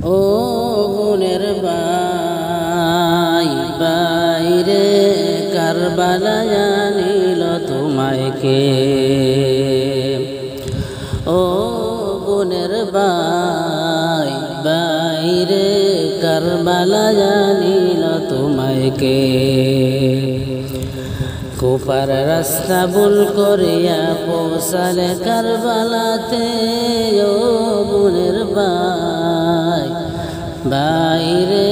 ও গুণের ভাই বাইরে কারবালা জানিল তোমায় কে। ও গুণের ভাই বাইরে কারবালা জানিল তোমায় কে। কুফার রাস্তা ভুল করিয়া পৌঁছালে কারবালাতে। ও গুণের ভাই বাইরে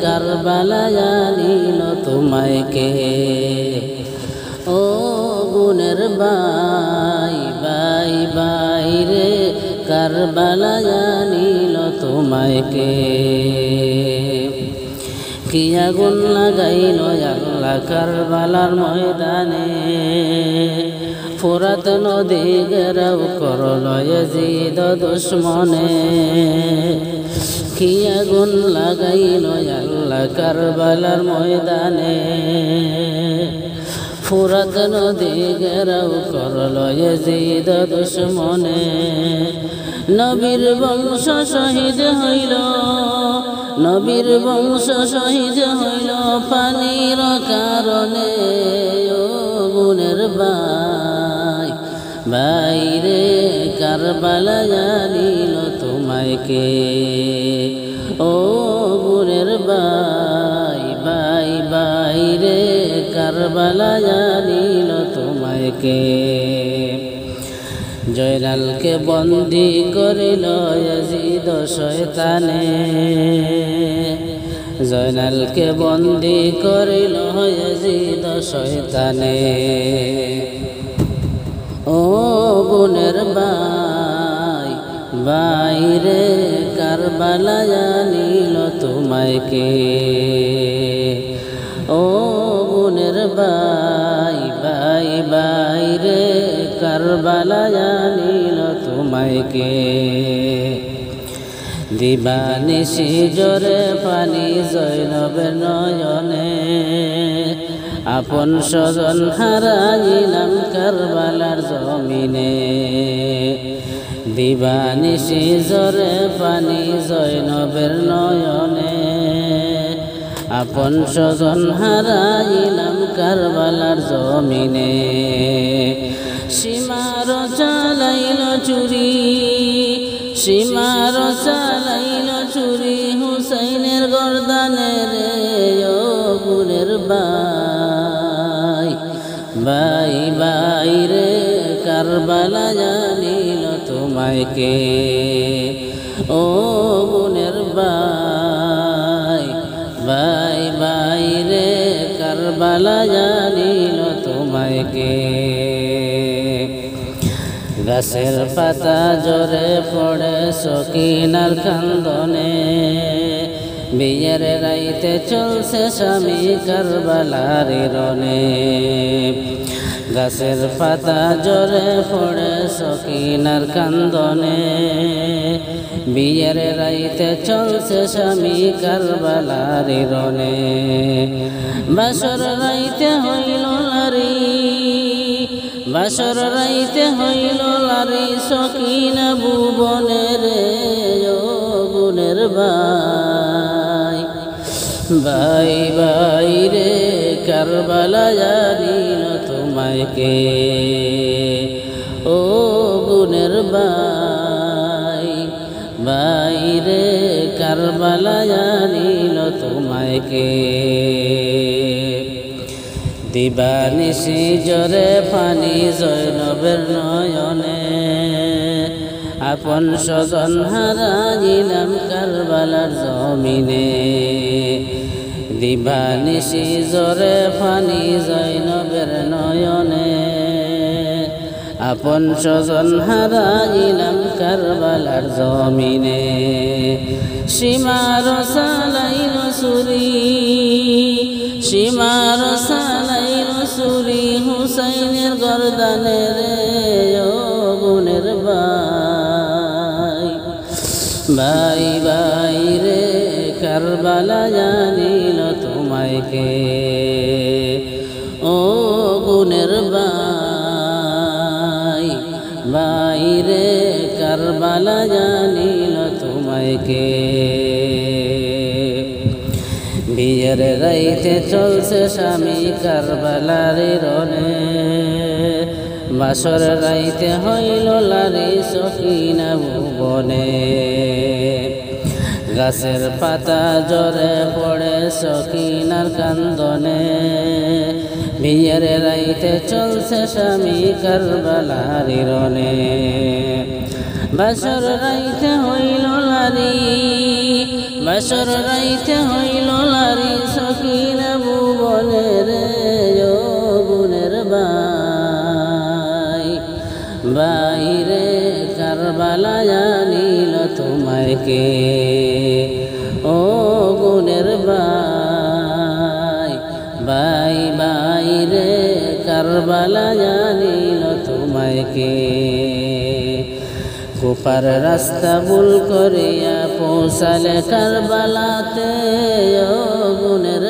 কারবালা জানিল তোমায় কে। ও গুণের ভাই ভাই বাইরে কারবালা জানিল তোমায় কে। কি আগুন লাগাইল আল্লাহ কারবালার ময়দানে। ফুরাত নদী ঘেরাও করল ইয়াজিদ দুশমনে। কি আগুন লাগাইল আল্লাহ কারবালার ময়দানে। ফুরাত নদী ঘেরাও করল ইয়াজিদ দুশমনে। নবীর বংশ শহীদ হইল, নবীর বংশ শহীদ হইল পানির কারণে। ও গুণের ভাই বাইরে কারবালা জানিল তোমায় কে। ও গুণের ভাই ভাই বাইরে কারবালা জানিল তোমায় কে। জয়নালকে বন্দী করিল ইয়াজিদ শয়তানে। জয়নালকে বন্দী করিল ইয়াজিদ শয়তানে। ও গুণের ভাই বাইরে কারবালা জানিল তোমায় কে। ও গুণের ভাই ভাই বাইরে কারবালা জানিল তোমায় কে। দিবানিশি জোরে পানি জয়নবের নয়নে। আপন স্বজন হারাইলাম কারবালার জমিনে। দিবানিশি জোরে পানি জয়নবের নয়নে। আপন স্বজন হারাইলাম কারবালার জমিনে। সীমার চালাইল চুরি, সীমার চালাইল চুরি হুসাইনের গর্দানে রে। ও গুণের ভাই ভাই বাইরে কারবালা জানিল তোমায় কে। ও গুণের ভাই ভাই বাইরে কারবালা জানিল তোমায় কে। গাছের পাতা জোরে পড়ে সকিনার কান্দনে। বিয়ের রাইতে চলছে স্বামী কারবালার রনে। গাছের পাতা জোরে পড়ে সকিনার কান্দনে। বিয়ের রাইতে চলছে স্বামী কারবালার রনে। বাসর রাইতে হইল লারি, বাসর রাইতে হইল লারি সকিনা ভুবনে রে। ও গুণের ভাই ভাই বাইরে কারবালা জানিল তোমায় কে। ও গুণের ভাই বাইরে কারবালা জানিল তোমায় কে। দিবানিশি জোরে পানি জয়নবের নয়নে। আপন স্বজন হারাইলাম কারবালার জমিনে। দিবানিশি জোরে পানি জয়নবের নয়নে। আপন স্বজন হারাইলাম কারবালার জমিনে। সীমার চালাইল চুরি, সীমার চালাইল চুরি হুসাইনের গর্দানে রে। ও গুণের ভাই ভাই বাইরে কারবালা জানিল তোমায় কে। ও গুণের ভাই বাইরে কারবালা জানিল তোমায় কে। বিয়ের রাইতে চলছে স্বামী কারবালার রনে বাসর রাইতে হইল লারি সখিনা ভুবনে গাছের পাতা জরে পড়ে সখিনার কান্দনে বিয়ের রাইতে চলছে স্বামী কারবালার রনে বাসর রাইতে হইল লারি বাসর রাইতে হইল লারি সখিনা ভুবনে রে গুণের বাইরে কারবালা জানিল তোমায় কে ও গুণের বাইরে কারবালা জানিল তোমায় কে কুপার রাস্তা ভুল করিয়া পৌঁছালে কারবালাতে ও গুণের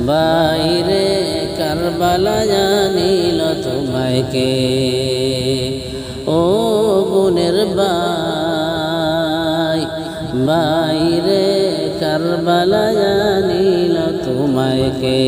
বাইরে কারবালা জানিল তোমায় কে ও গুণের বাইরে কারবালা জানিল তোমায় কে